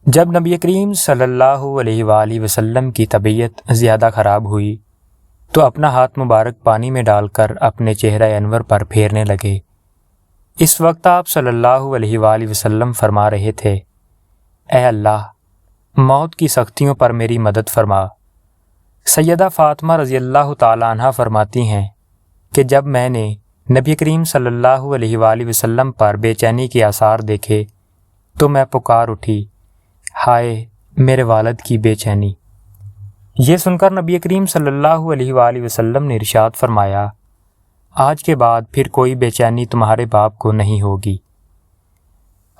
جب نبی کریم صلی اللہ علیہ وآلہ وسلم کی طبیعت زیادہ خراب ہوئی تو اپنا ہاتھ مبارک پانی میں ڈال کر اپنے چہرہ انور پر پھیرنے لگے۔ اس وقت آپ صلی اللہ علیہ وآلہ وسلم فرما رہے تھے، اے اللہ، موت کی سختیوں پر میری مدد فرما۔ سیدہ فاطمہ رضی اللہ تعالیٰ عنہ فرماتی ہیں کہ جب میں نے نبی کریم صلی اللہ علیہ وآلہ وسلم پر بے چینی کے آثار دیکھے تو میں پکار اٹھی، ہائے میرے والد کی بے چینی۔ یہ سن کر نبی کریم صلی اللہ علیہ وآلہ وسلم نے ارشاد فرمایا، آج کے بعد پھر کوئی بے چینی تمہارے باپ کو نہیں ہوگی۔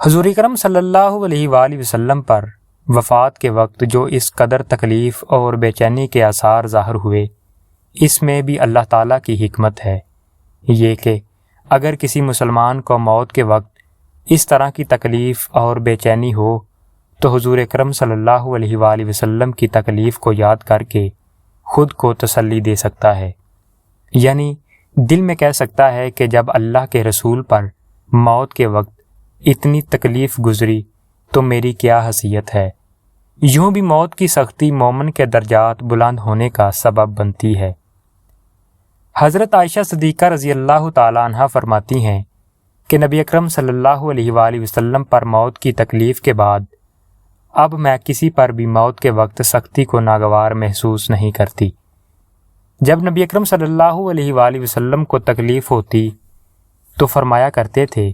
حضور اکرم صلی اللہ علیہ وآلہ وسلم پر وفات کے وقت جو اس قدر تکلیف اور بے چینی کے آثار ظاہر ہوئے، اس میں بھی اللہ تعالیٰ کی حکمت ہے، یہ کہ اگر کسی مسلمان کو موت کے وقت اس طرح کی تکلیف اور بے چینی ہو تو حضور اکرم صلی اللہ علیہ وآلہ وسلم کی تکلیف کو یاد کر کے خود کو تسلی دے سکتا ہے، یعنی دل میں کہہ سکتا ہے کہ جب اللہ کے رسول پر موت کے وقت اتنی تکلیف گزری تو میری کیا حیثیت ہے۔ یوں بھی موت کی سختی مومن کے درجات بلند ہونے کا سبب بنتی ہے۔ حضرت عائشہ صدیقہ رضی اللہ تعالیٰ عنہ فرماتی ہیں کہ نبی اکرم صلی اللہ علیہ وآلہ وسلم پر موت کی تکلیف کے بعد اب میں کسی پر بھی موت کے وقت سختی کو ناگوار محسوس نہیں کرتی۔ جب نبی اکرم صلی اللہ علیہ وآلہ وسلم کو تکلیف ہوتی تو فرمایا کرتے تھے،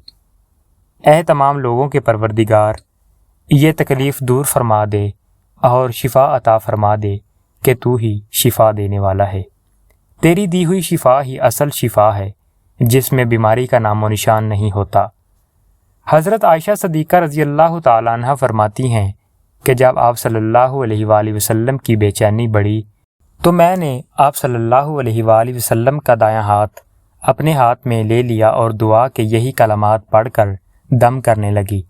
اے تمام لوگوں کے پروردگار، یہ تکلیف دور فرما دے اور شفا عطا فرما دے کہ تو ہی شفا دینے والا ہے۔ تیری دی ہوئی شفا ہی اصل شفا ہے جس میں بیماری کا نام و نشان نہیں ہوتا۔ حضرت عائشہ صدیقہ رضی اللہ تعالیٰ عنہ فرماتی ہیں کہ جب آپ صلی اللہ علیہ وآلہ وسلم کی بے چینی بڑھی تو میں نے آپ صلی اللہ علیہ وآلہ وسلم کا دایاں ہاتھ اپنے ہاتھ میں لے لیا اور دعا کے یہی کلمات پڑھ کر دم کرنے لگی۔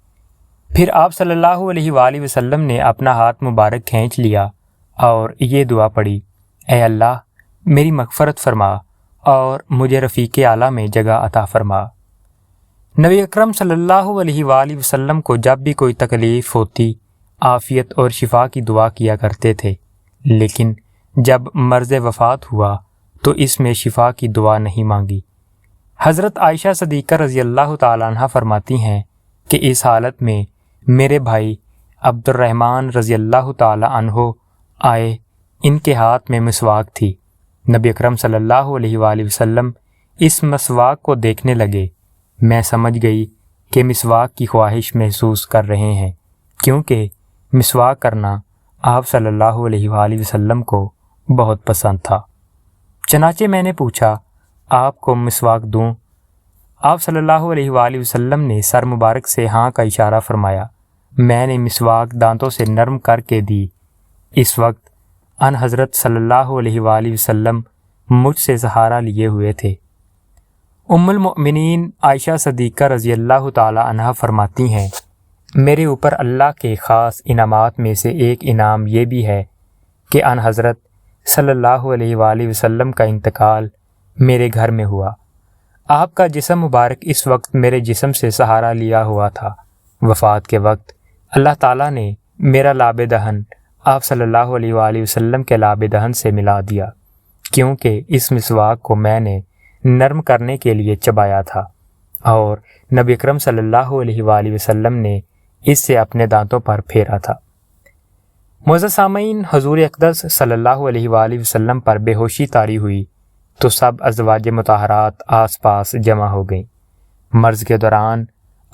پھر آپ صلی اللہ علیہ وآلہ وسلم نے اپنا ہاتھ مبارک کھینچ لیا اور یہ دعا پڑھی، اے اللہ میری مغفرت فرما اور مجھے رفیق اعلیٰ میں جگہ عطا فرما۔ نبی اکرم صلی اللہ علیہ وآلہ وسلم کو جب بھی کوئی تکلیف ہوتی عافیت اور شفا کی دعا کیا کرتے تھے، لیکن جب مرض وفات ہوا تو اس میں شفا کی دعا نہیں مانگی۔ حضرت عائشہ صدیقہ رضی اللہ تعالیٰ عنہ فرماتی ہیں کہ اس حالت میں میرے بھائی عبد الرحمن رضی اللہ تعالیٰ عنہ آئے، ان کے ہاتھ میں مسواک تھی۔ نبی اکرم صلی اللہ علیہ وآلہ وسلم اس مسواک کو دیکھنے لگے۔ میں سمجھ گئی کہ مسواک کی خواہش محسوس کر رہے ہیں، کیونکہ مسواک کرنا آپ صلی اللہ علیہ وآلہ وسلم کو بہت پسند تھا۔ چنانچہ میں نے پوچھا، آپ کو مسواک دوں؟ آپ صلی اللہ علیہ وآلہ وسلم نے سر مبارک سے ہاں کا اشارہ فرمایا۔ میں نے مسواک دانتوں سے نرم کر کے دی۔ اس وقت ان حضرت صلی اللہ علیہ وآلہ وسلم مجھ سے سہارا لیے ہوئے تھے۔ ام المؤمنین عائشہ صدیقہ رضی اللہ تعالی عنہا فرماتی ہیں، میرے اوپر اللہ کے خاص انعامات میں سے ایک انعام یہ بھی ہے کہ ان حضرت صلی اللہ علیہ وآلہ وسلم کا انتقال میرے گھر میں ہوا۔ آپ کا جسم مبارک اس وقت میرے جسم سے سہارا لیا ہوا تھا۔ وفات کے وقت اللہ تعالیٰ نے میرا لاب دہن آپ صلی اللہ علیہ وآلہ وسلم کے لاب دہن سے ملا دیا، کیونکہ اس مسواک کو میں نے نرم کرنے کے لیے چبایا تھا اور نبی اکرم صلی اللہ علیہ وآلہ وسلم نے اس سے اپنے دانتوں پر پھیرا تھا۔ معزز سامعین، حضور اقدس صلی اللہ علیہ وآلہ وسلم پر بے ہوشی طاری ہوئی تو سب ازواج مطہرات آس پاس جمع ہو گئیں۔ مرض کے دوران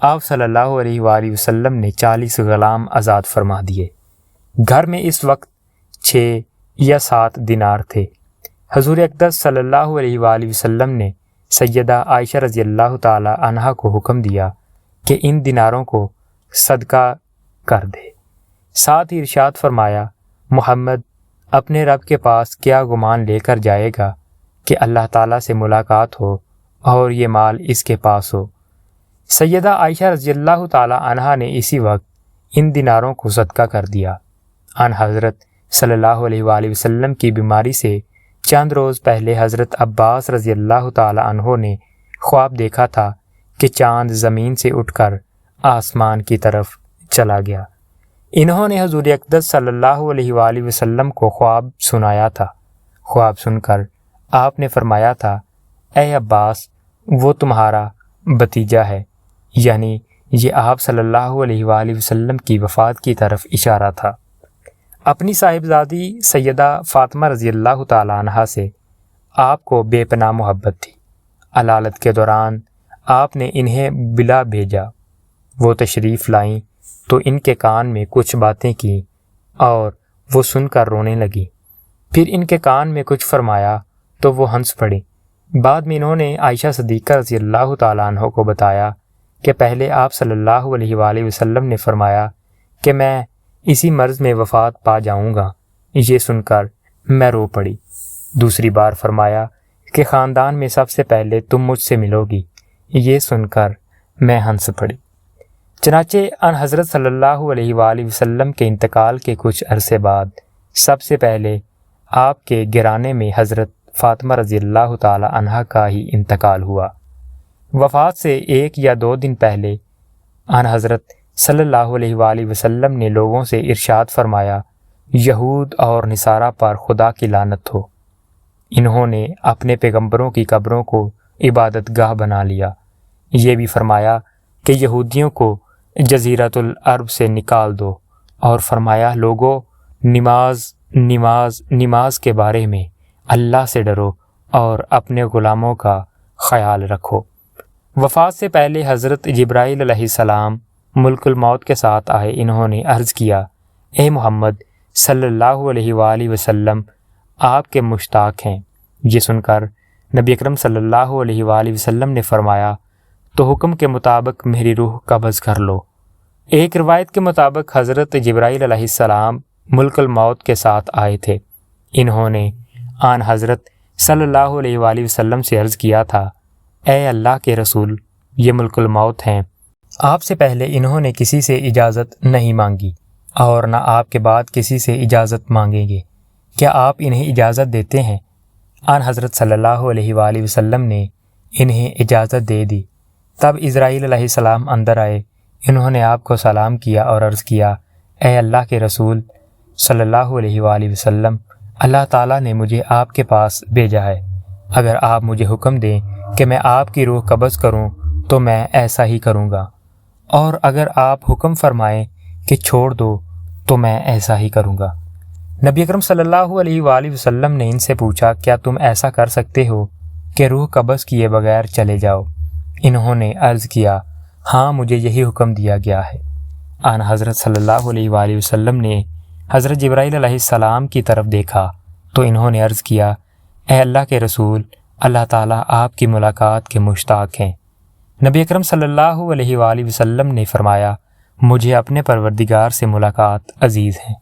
آپ صلی اللہ علیہ وآلہ وسلم نے 40 غلام آزاد فرما دیے۔ گھر میں اس وقت 6 یا 7 دینار تھے۔ حضور اقدس صلی اللہ علیہ وآلہ وسلم نے سیدہ عائشہ رضی اللہ تعالی عنہا کو حکم دیا کہ ان دیناروں کو صدقہ کر دے۔ ساتھ ہی ارشاد فرمایا، محمد اپنے رب کے پاس کیا گمان لے کر جائے گا کہ اللہ تعالیٰ سے ملاقات ہو اور یہ مال اس کے پاس ہو۔ سیدہ عائشہ رضی اللہ تعالی عنہا نے اسی وقت ان دیناروں کو صدقہ کر دیا۔ ان حضرت صلی اللہ علیہ وآلہ وسلم کی بیماری سے چند روز پہلے حضرت عباس رضی اللہ تعالی عنہ نے خواب دیکھا تھا کہ چاند زمین سے اٹھ کر آسمان کی طرف چلا گیا۔ انہوں نے حضور اقدس صلی اللہ علیہ وآلہ وسلم کو خواب سنایا تھا۔ خواب سن کر آپ نے فرمایا تھا، اے عباس، وہ تمہارا بھتیجا ہے، یعنی یہ آپ صلی اللہ علیہ وآلہ وسلم کی وفات کی طرف اشارہ تھا۔ اپنی صاحبزادی سیدہ فاطمہ رضی اللہ تعالیٰ عنہا سے آپ کو بے پناہ محبت تھی۔ علالت کے دوران آپ نے انہیں بلا بھیجا۔ وہ تشریف لائیں تو ان کے کان میں کچھ باتیں کیں اور وہ سن کر رونے لگیں۔ پھر ان کے کان میں کچھ فرمایا تو وہ ہنس پڑیں۔ بعد میں انہوں نے عائشہ صدیقہ رضی اللہ تعالیٰ عنہ کو بتایا کہ پہلے آپ صلی اللہ علیہ وآلہ وسلم نے فرمایا کہ میں اسی مرض میں وفات پا جاؤں گا۔ یہ سن کر میں رو پڑی۔ دوسری بار فرمایا کہ خاندان میں سب سے پہلے تم مجھ سے ملو گی۔ یہ سن کر میں ہنس پڑی۔ چنانچہ ان حضرت صلی اللہ علیہ وآلہ وسلم کے انتقال کے کچھ عرصے بعد سب سے پہلے آپ کے گھرانے میں حضرت فاطمہ رضی اللہ تعالی عنہا کا ہی انتقال ہوا۔ وفات سے 1 یا 2 دن پہلے ان حضرت صلی اللہ علیہ وآلہ وسلم نے لوگوں سے ارشاد فرمایا، یہود اور نصارہ پر خدا کی لعنت ہو۔ انہوں نے اپنے پیغمبروں کی قبروں کو عبادت گاہ بنا لیا۔ یہ بھی فرمایا کہ یہودیوں کو جزیرۃ العرب سے نکال دو، اور فرمایا، لوگوں، نماز نماز نماز کے بارے میں اللہ سے ڈرو اور اپنے غلاموں کا خیال رکھو۔ وفات سے پہلے حضرت جبرائیل علیہ السلام ملک الموت کے ساتھ آئے۔ انہوں نے عرض کیا، اے محمد صلی اللہ علیہ وآلہ وسلم، آپ کے مشتاق ہیں۔ یہ سن کر نبی اکرم صلی اللہ علیہ وآلہ وسلم نے فرمایا، تو حکم کے مطابق میری روح قبض کر لو۔ ایک روایت کے مطابق حضرت جبرائیل علیہ السلام ملک الموت کے ساتھ آئے تھے۔ انہوں نے آن حضرت صلی اللہ علیہ وآلہ وسلم سے عرض کیا تھا، اے اللہ کے رسول، یہ ملک الموت ہیں۔ آپ سے پہلے انہوں نے کسی سے اجازت نہیں مانگی اور نہ آپ کے بعد کسی سے اجازت مانگیں گے۔ کیا آپ انہیں اجازت دیتے ہیں؟ آن حضرت صلی اللہ علیہ وآلہ وسلم نے انہیں اجازت دے دی۔ تب اسرائیل علیہ السلام اندر آئے۔ انہوں نے آپ کو سلام کیا اور عرض کیا، اے اللہ کے رسول صلی اللہ علیہ وآلہ وسلم، اللہ تعالیٰ نے مجھے آپ کے پاس بھیجا ہے۔ اگر آپ مجھے حکم دیں کہ میں آپ کی روح قبض کروں تو میں ایسا ہی کروں گا، اور اگر آپ حکم فرمائیں کہ چھوڑ دو تو میں ایسا ہی کروں گا۔ نبی اکرم صلی اللہ علیہ وآلہ وسلم نے ان سے پوچھا، کیا تم ایسا کر سکتے ہو کہ روح قبض کیے بغیر چلے جاؤ؟ انہوں نے عرض کیا، ہاں، مجھے یہی حکم دیا گیا ہے۔ آن حضرت صلی اللہ علیہ وآلہ وسلم نے حضرت جبرائیل علیہ السلام کی طرف دیکھا تو انہوں نے عرض کیا، اے اللہ کے رسول، اللہ تعالیٰ آپ کی ملاقات کے مشتاق ہیں۔ نبی اکرم صلی اللہ علیہ وآلہ وسلم نے فرمایا، مجھے اپنے پروردگار سے ملاقات عزیز ہے۔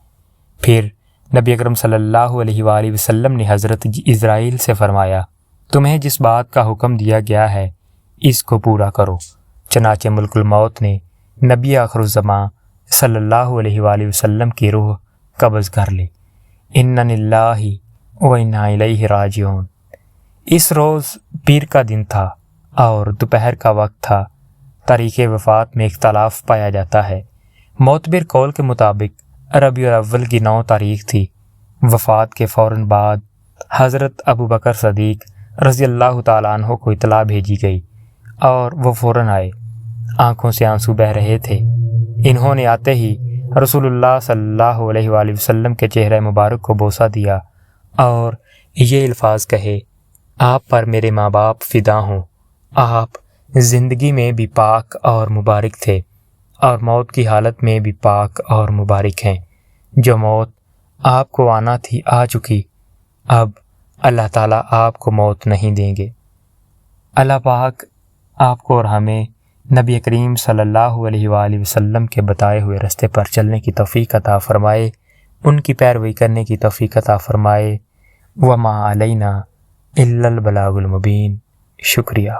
پھر نبی اکرم صلی اللہ علیہ وآلہ وسلم نے حضرت اسرائیل سے فرمایا، تمہیں جس بات کا حکم دیا گیا ہے اس کو پورا کرو۔ چنانچہ ملک الموت نے نبی آخر الزماں صلی اللہ علیہ وآلہ وسلم کی روح قبض کر لی۔ انا للہ و انا الیہ راجعون۔ اس روز پیر کا دن تھا اور دوپہر کا وقت تھا۔ تاریخ وفات میں اختلاف پایا جاتا ہے۔ معتبر قول کے مطابق ربیع الاول کی 9 تاریخ تھی۔ وفات کے فوراً بعد حضرت ابوبکر صدیق رضی اللہ تعالیٰ عنہ کو اطلاع بھیجی گئی اور وہ فوراً آئے۔ آنکھوں سے آنسو بہہ رہے تھے۔ انہوں نے آتے ہی رسول اللہ صلی اللہ علیہ وآلہ وسلم کے چہرہ مبارک کو بوسہ دیا اور یہ الفاظ کہے، آپ پر میرے ماں باپ فدا ہوں۔ آپ زندگی میں بھی پاک اور مبارک تھے اور موت کی حالت میں بھی پاک اور مبارک ہیں۔ جو موت آپ کو آنا تھی آ چکی، اب اللہ تعالیٰ آپ کو موت نہیں دیں گے۔ اللہ پاک آپ کو اور ہمیں نبی کریم صلی اللہ علیہ وآلہ وسلم کے بتائے ہوئے راستے پر چلنے کی توفیق عطا فرمائے، ان کی پیروی کرنے کی توفیق عطا فرمائے۔ وما علینا الا البلاغ المبین۔ شکریہ۔